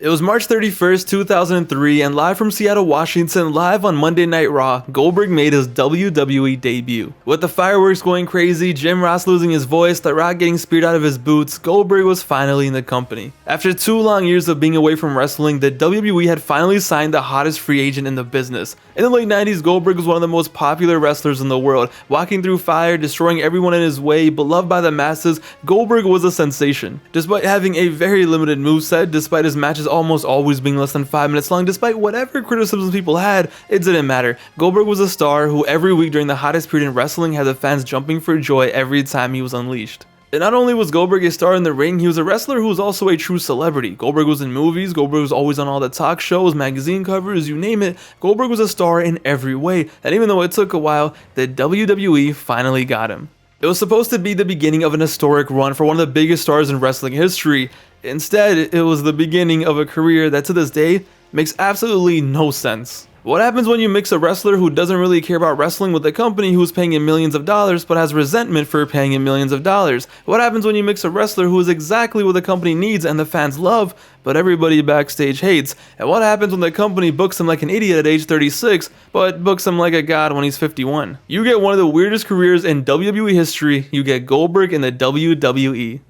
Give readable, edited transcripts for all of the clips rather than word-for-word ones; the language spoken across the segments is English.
It was March 31st, 2003, and live from Seattle, Washington, live on Monday Night Raw, Goldberg made his WWE debut. With the fireworks going crazy, Jim Ross losing his voice, The Rock getting speared out of his boots, Goldberg was finally in the company. After 2 long years of being away from wrestling, the WWE had finally signed the hottest free agent in the business. In the late 90s, Goldberg was one of the most popular wrestlers in the world, walking through fire, destroying everyone in his way, beloved by the masses. Goldberg was a sensation. Despite having a very limited moveset, despite his matches almost always being less than 5 minutes long, despite whatever criticisms people had, it didn't matter. Goldberg was a star who every week during the hottest period in wrestling had the fans jumping for joy every time he was unleashed. And not only was Goldberg a star in the ring, he was a wrestler who was also a true celebrity. Goldberg was in movies, Goldberg was always on all the talk shows, magazine covers, you name it. Goldberg was a star in every way, and even though it took a while, the WWE finally got him. It was supposed to be the beginning of an historic run for one of the biggest stars in wrestling history. Instead, it was the beginning of a career that to this day makes absolutely no sense. What happens when you mix a wrestler who doesn't really care about wrestling with a company who's paying him millions of dollars but has resentment for paying him millions of dollars? What happens when you mix a wrestler who is exactly what the company needs and the fans love, but everybody backstage hates? And what happens when the company books him like an idiot at age 36, but books him like a god when he's 51? You get one of the weirdest careers in WWE history. You get Goldberg in the WWE.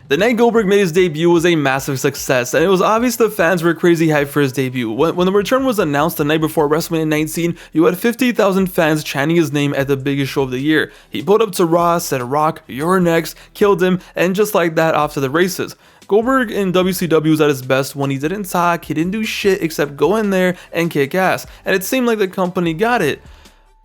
The night Goldberg made his debut was a massive success, and it was obvious the fans were crazy hyped for his debut. When the return was announced the night before WrestleMania 19, you had 50,000 fans chanting his name at the biggest show of the year. He pulled up to Raw, said, "Rock, you're next," killed him, and just like that, off to the races. Goldberg in WCW was at his best when he didn't talk, he didn't do shit except go in there and kick ass, and it seemed like the company got it.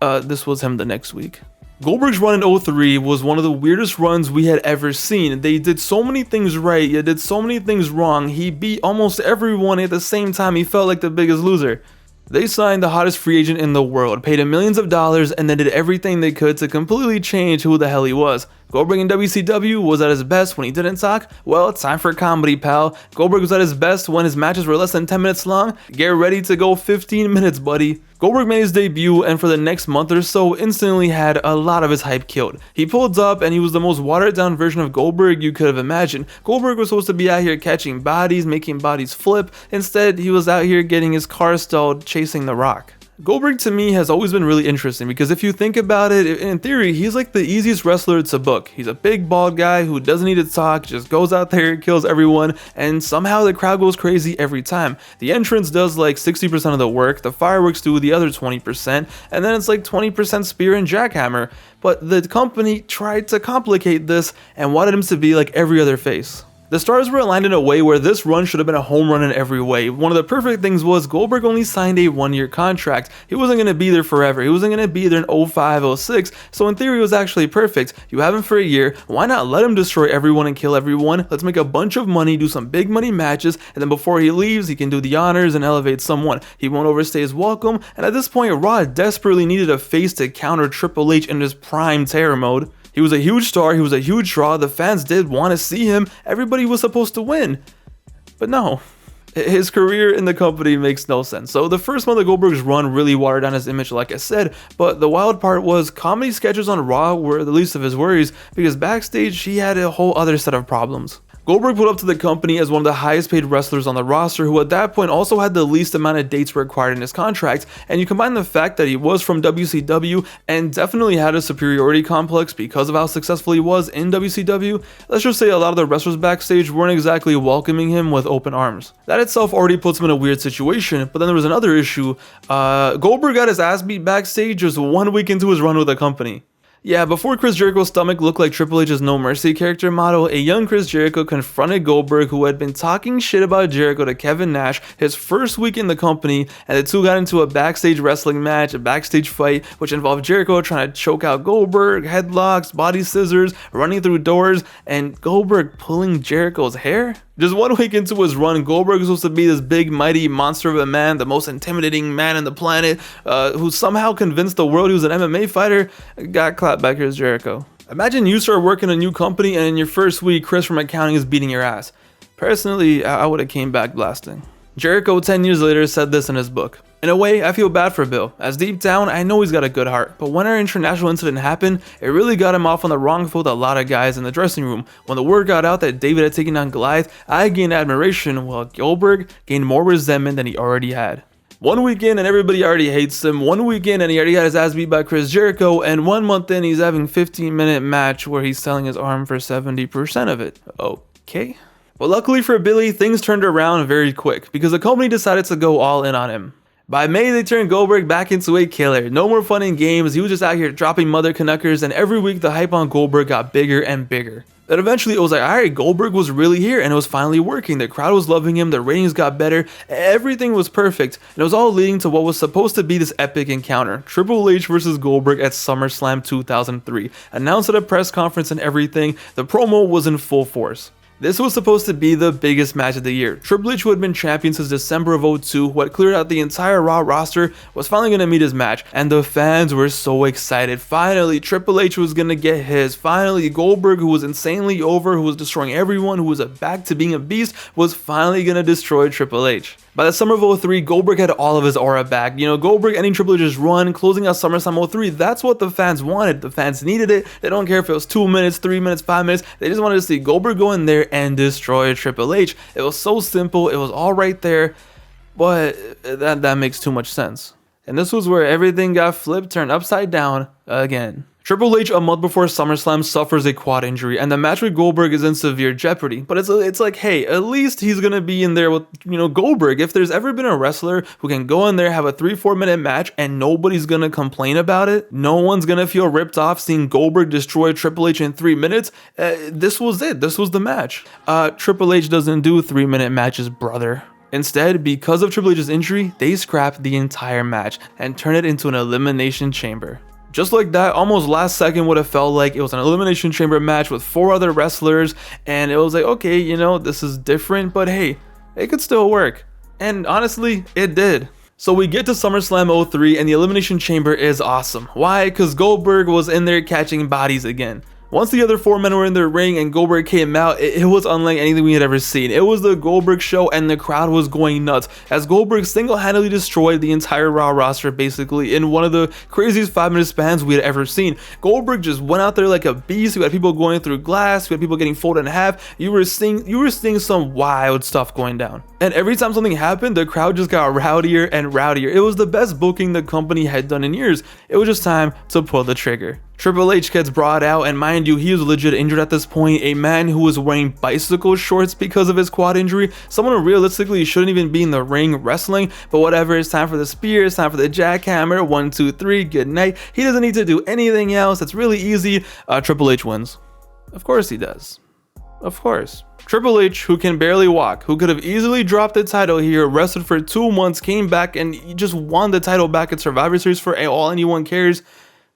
This was him the next week. Goldberg's run in 03 was one of the weirdest runs we had ever seen. They did so many things right, yet did so many things wrong. He beat almost everyone, at the same time he felt like the biggest loser. They signed the hottest free agent in the world, paid him millions of dollars, and then did everything they could to completely change who the hell he was. Goldberg in WCW was at his best when he didn't talk. Well, it's time for comedy, pal. Goldberg was at his best when his matches were less than 10 minutes long. Get ready to go 15 minutes, buddy. Goldberg made his debut, and for the next month or so, instantly had a lot of his hype killed. He pulled up, and he was the most watered down version of Goldberg you could have imagined. Goldberg was supposed to be out here catching bodies, making bodies flip. Instead, he was out here getting his car stalled, chasing The Rock. Goldberg to me has always been really interesting because if you think about it, in theory, he's like the easiest wrestler to book. He's a big bald guy who doesn't need to talk, just goes out there, kills everyone, and somehow the crowd goes crazy every time. The entrance does like 60% of the work, the fireworks do the other 20%, and then it's like 20% spear and jackhammer. But the company tried to complicate this and wanted him to be like every other face. The stars were aligned in a way where this run should have been a home run in every way. One of the perfect things was Goldberg only signed a 1-year contract. He wasn't going to be there forever. He wasn't going to be there in 05, 06. So in theory, it was actually perfect. You have him for a year. Why not let him destroy everyone and kill everyone? Let's make a bunch of money, do some big money matches, and then before he leaves, he can do the honors and elevate someone. He won't overstay his welcome. And at this point, Raw desperately needed a face to counter Triple H in his prime terror mode. He was a huge star, he was a huge draw, the fans did want to see him, everybody was supposed to win. But no, his career in the company makes no sense. So the first month of Goldberg's run really watered down his image, like I said, but the wild part was comedy sketches on Raw were the least of his worries because backstage he had a whole other set of problems. Goldberg pulled up to the company as one of the highest paid wrestlers on the roster who at that point also had the least amount of dates required in his contract, and you combine the fact that he was from WCW and definitely had a superiority complex because of how successful he was in WCW, let's just say a lot of the wrestlers backstage weren't exactly welcoming him with open arms. That itself already puts him in a weird situation, but then there was another issue. Goldberg got his ass beat backstage just 1 week into his run with the company. Yeah, before Chris Jericho's stomach looked like Triple H's No Mercy character model, a young Chris Jericho confronted Goldberg, who had been talking shit about Jericho to Kevin Nash his first week in the company, and the two got into a backstage wrestling match, a backstage fight, which involved Jericho trying to choke out Goldberg, headlocks, body scissors, running through doors, and Goldberg pulling Jericho's hair? Just 1 week into his run, Goldberg was supposed to be this big, mighty monster of a man, the most intimidating man on the planet, who somehow convinced the world he was an MMA fighter, got clapped back. Here's Jericho. Imagine you start working in a new company and in your first week, Chris from accounting is beating your ass. Personally, I would have came back blasting. Jericho 10 years later said this in his book. In a way, I feel bad for Bill, as deep down, I know he's got a good heart, but when our international incident happened, it really got him off on the wrong foot with a lot of guys in the dressing room. When the word got out that David had taken on Goliath, I gained admiration, while Goldberg gained more resentment than he already had. 1 week in and everybody already hates him, 1 week in and he already got his ass beat by Chris Jericho, and 1 month in he's having a 15-minute match where he's selling his arm for 70% of it. Okay. But luckily for Billy, things turned around very quick, because the company decided to go all in on him. By May, they turned Goldberg back into a killer. No more fun and games, he was just out here dropping mother Canuckers, and every week the hype on Goldberg got bigger and bigger. Then eventually it was like, alright, Goldberg was really here and it was finally working. The crowd was loving him, the ratings got better, everything was perfect. And it was all leading to what was supposed to be this epic encounter. Triple H versus Goldberg at SummerSlam 2003. Announced at a press conference and everything, the promo was in full force. This was supposed to be the biggest match of the year. Triple H, who had been champion since December of 2002, who had cleared out the entire Raw roster, was finally going to meet his match, and the fans were so excited. Finally, Triple H was going to get his. Finally, Goldberg, who was insanely over, who was destroying everyone, who was back to being a beast, was finally going to destroy Triple H. By the summer of 2003, Goldberg had all of his aura back. Goldberg ending Triple H's run, closing out SummerSlam 2003, that's what the fans wanted. The fans needed it. They don't care if it was 2 minutes, 3 minutes, 5 minutes. They just wanted to see Goldberg go in there and destroy Triple H. It was so simple. It was all right there, but that makes too much sense. And this was where everything got flipped, turned upside down again. Triple H, a month before SummerSlam, suffers a quad injury, and the match with Goldberg is in severe jeopardy. But it's like, hey, at least he's gonna be in there with, Goldberg. If there's ever been a wrestler who can go in there, have a 3-4 minute match, and nobody's gonna complain about it, no one's gonna feel ripped off seeing Goldberg destroy Triple H in 3 minutes, this was it. This was the match. Triple H doesn't do 3-minute matches, brother. Instead, because of Triple H's injury, they scrapped the entire match and turned it into an elimination chamber. Just like that, almost last second would have felt like it was an elimination chamber match with 4 other wrestlers, and it was like, okay, this is different, but hey, it could still work. And honestly, it did. So we get to SummerSlam 2003 and the elimination chamber is awesome. Why? Because Goldberg was in there catching bodies again. Once the other 4 men were in their ring and Goldberg came out, it was unlike anything we had ever seen. It was the Goldberg show and the crowd was going nuts as Goldberg single-handedly destroyed the entire Raw roster basically in one of the craziest 5-minute spans we had ever seen. Goldberg just went out there like a beast. You had people going through glass, you had people getting folded in half. You were seeing some wild stuff going down. And every time something happened, the crowd just got rowdier and rowdier. It was the best booking the company had done in years. It was just time to pull the trigger. Triple H gets brought out, and mind you, he was legit injured at this point. A man who was wearing bicycle shorts because of his quad injury. Someone who realistically shouldn't even be in the ring wrestling, but whatever, it's time for the spear, it's time for the jackhammer, 1, 2, 3, good night. He doesn't need to do anything else, it's really easy. Triple H wins. Of course he does. Of course. Triple H, who can barely walk, who could have easily dropped the title here, wrestled for 2 months, came back and he just won the title back at Survivor Series for all anyone cares,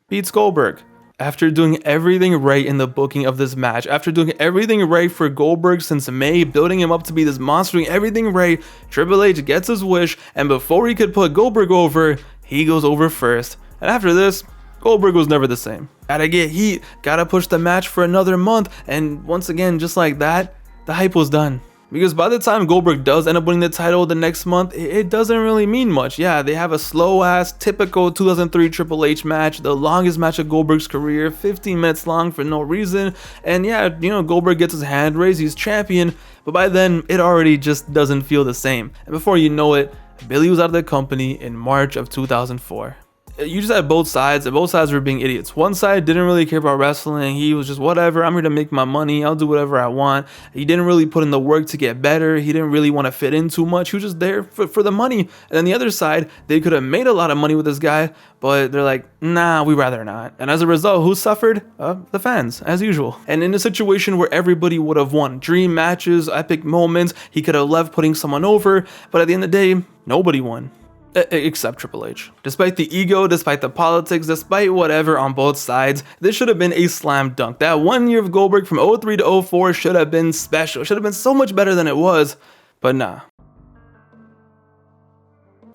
beats Goldberg. After doing everything right in the booking of this match, after doing everything right for Goldberg since May, building him up to be this monster, doing everything right, Triple H gets his wish, and before he could put Goldberg over, he goes over first. And after this, Goldberg was never the same. Gotta get heat, gotta push the match for another month, and once again, just like that, the hype was done. Because by the time Goldberg does end up winning the title the next month, it doesn't really mean much. Yeah, they have a slow-ass, typical 2003 Triple H match, the longest match of Goldberg's career, 15 minutes long for no reason. And yeah, Goldberg gets his hand raised, he's champion, but by then, it already just doesn't feel the same. And before you know it, Billy was out of the company in March of 2004. You just had both sides, and both sides were being idiots. One side didn't really care about wrestling. He was just, whatever, I'm here to make my money, I'll do whatever I want. He didn't really put in the work to get better. He didn't really want to fit in too much. He was just there for the money. And then the other side, they could have made a lot of money with this guy, but they're like, nah, we'd rather not. And as a result, who suffered? The fans, as usual. And in a situation where everybody would have won, dream matches, epic moments, he could have left putting someone over, but at the end of the day, nobody won. Except Triple H. Despite the ego, despite the politics, despite whatever on both sides, this should have been a slam dunk. That 1 year of Goldberg from 2003 to 2004 should have been special. Should have been so much better than it was, but nah.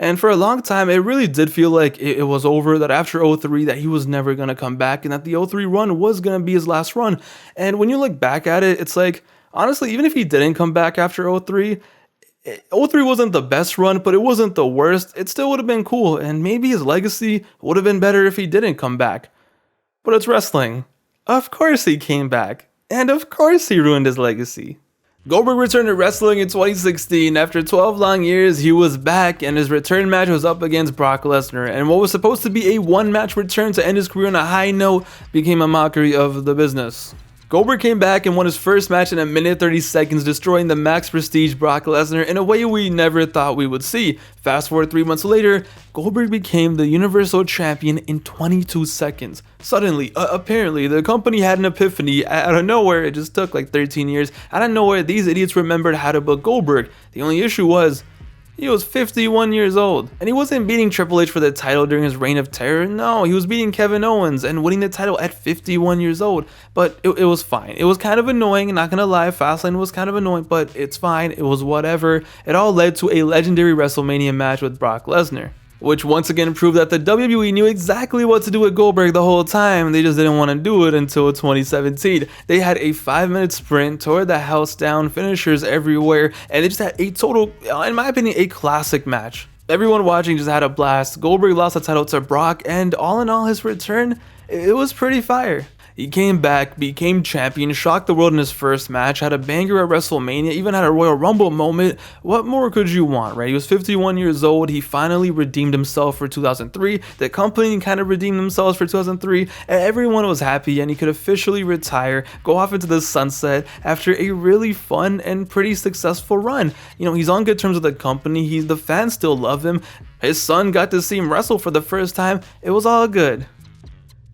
And for a long time, it really did feel like it was over, that after 2003, that he was never going to come back, and that the 2003 run was going to be his last run. And when you look back at it, it's like, honestly, even if he didn't come back after 2003, 03 wasn't the best run, but it wasn't the worst. It still would have been cool, and maybe his legacy would have been better if he didn't come back. But it's wrestling. Of course he came back, and of course he ruined his legacy. Goldberg returned to wrestling in 2016. After 12 long years, he was back, and his return match was up against Brock Lesnar. And what was supposed to be a one-match return to end his career on a high note became a mockery of the business. Goldberg came back and won his first match in 1 30 seconds, destroying the max prestige Brock Lesnar in a way we never thought we would see. Fast forward 3 months later, Goldberg became the Universal Champion in 22 seconds. Suddenly, apparently, the company had an epiphany out of nowhere. It just took like 13 years. Out of nowhere, these idiots remembered how to book Goldberg. The only issue was, he was 51 years old, and he wasn't beating Triple H for the title during his reign of terror. No, he was beating Kevin Owens and winning the title at 51 years old. But it was fine. It was kind of annoying, not gonna lie. Fastlane was kind of annoying, but it's fine. It was whatever. It all led to a legendary WrestleMania match with Brock Lesnar, which once again proved that the WWE knew exactly what to do with Goldberg the whole time. They just didn't want to do it until 2017. They had a 5-minute sprint, tore the house down, finishers everywhere, and they just had a total, in my opinion, a classic match. Everyone watching just had a blast. Goldberg lost the title to Brock, and all in all, his return, it was pretty fire. He came back, became champion, shocked the world in his first match, had a banger at WrestleMania, even had a Royal Rumble moment. What more could you want, right? He was 51 years old. He finally redeemed himself for 2003. The company kind of redeemed themselves for 2003. And everyone was happy, and he could officially retire, go off into the sunset after a really fun and pretty successful run. You know, he's on good terms with the company. The fans still love him. His son got to see him wrestle for the first time. It was all good.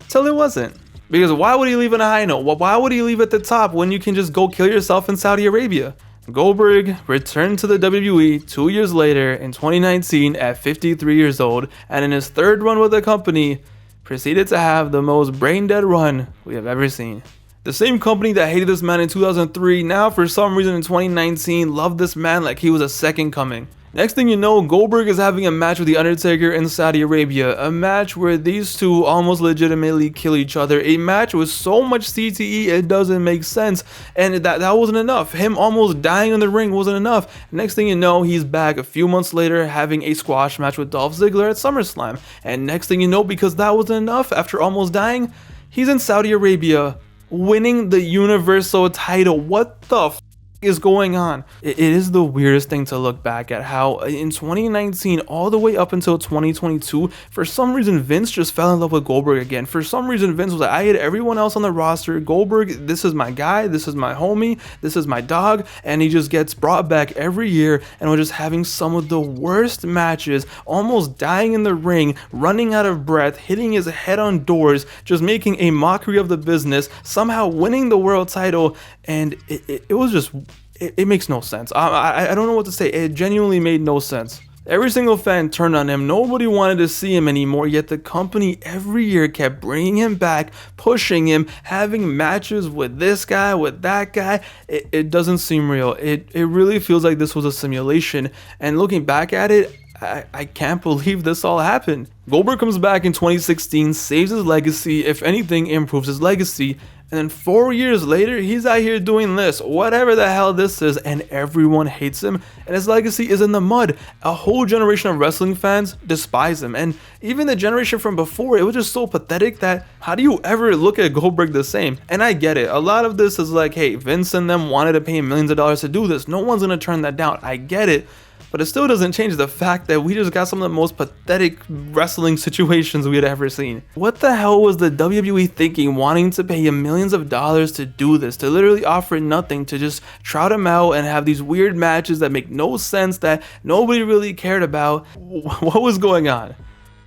Till it wasn't. Because why would he leave on a high note? Why would he leave at the top when you can just go kill yourself in Saudi Arabia? Goldberg returned to the WWE 2 years later in 2019 at 53 years old, and in his third run with the company, proceeded to have the most brain-dead run we have ever seen. The same company that hated this man in 2003, now for some reason in 2019 loved this man like he was a second coming. Next thing you know, Goldberg is having a match with The Undertaker in Saudi Arabia, a match where these two almost legitimately kill each other, a match with so much CTE it doesn't make sense, and that wasn't enough. Him almost dying in the ring wasn't enough. Next thing you know, he's back a few months later having a squash match with Dolph Ziggler at SummerSlam, and next thing you know, because that wasn't enough after almost dying, he's in Saudi Arabia winning the Universal title. What the f is going on? It is the weirdest thing to look back at how in 2019 all the way up until 2022, for some reason Vince just fell in love with Goldberg again. For some reason Vince was like, I hate everyone else on the roster. Goldberg, this is my guy, this is my homie, this is my dog, and he just gets brought back every year, and we're just having some of the worst matches, almost dying in the ring, running out of breath, hitting his head on doors, just making a mockery of the business, somehow winning the world title, and it was just, it makes no sense. I don't know what to say. It genuinely made no sense. Every single fan turned on him. Nobody wanted to see him anymore, yet the company every year kept bringing him back, pushing him, having matches with this guy, with that guy. It doesn't seem real. It really feels like this was a simulation, and looking back at it, I can't believe this all happened. Goldberg comes back in 2016, saves his legacy, if anything, improves his legacy, and then 4 years later, he's out here doing this, whatever the hell this is, and everyone hates him, and his legacy is in the mud. A whole generation of wrestling fans despise him, and even the generation from before, it was just so pathetic that how do you ever look at Goldberg the same? And I get it, a lot of this is like, hey, Vince and them wanted to pay him millions of dollars to do this, no one's gonna turn that down, I get it. But it still doesn't change the fact that we just got some of the most pathetic wrestling situations we had ever seen. What the hell was the WWE thinking, wanting to pay him millions of dollars to do this, to literally offer nothing, to just trot him out and have these weird matches that make no sense, that nobody really cared about? What was going on?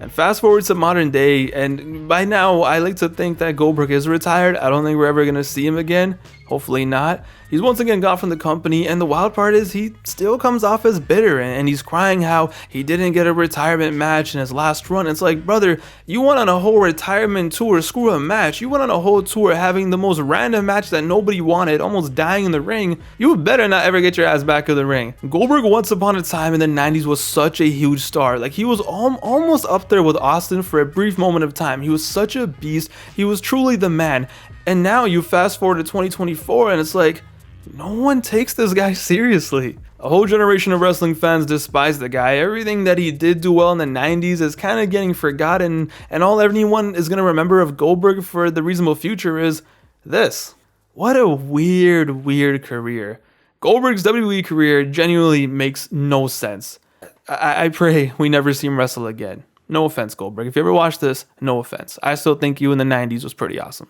And fast forward to modern day, and by now I like to think that Goldberg is retired. I don't think we're ever going to see him again. Hopefully not. He's once again gone from the company, and the wild part is he still comes off as bitter, and he's crying how he didn't get a retirement match in his last run. It's like, brother, you went on a whole retirement tour, screw a match. You went on a whole tour having the most random match that nobody wanted, almost dying in the ring. You better not ever get your ass back in the ring. Goldberg once upon a time in the 90s was such a huge star. Like, he was almost up there with Austin for a brief moment of time. He was such a beast. He was truly the man. And now you fast forward to 2024 and it's like, no one takes this guy seriously. A whole generation of wrestling fans despise the guy. Everything that he did do well in the 90s is kind of getting forgotten, and all anyone is going to remember of Goldberg for the reasonable future is this. What a weird career. Goldberg's WWE career genuinely makes no sense. I pray we never see him wrestle again. No offense, Goldberg. If you ever watch this, no offense. I still think you in the 90s was pretty awesome.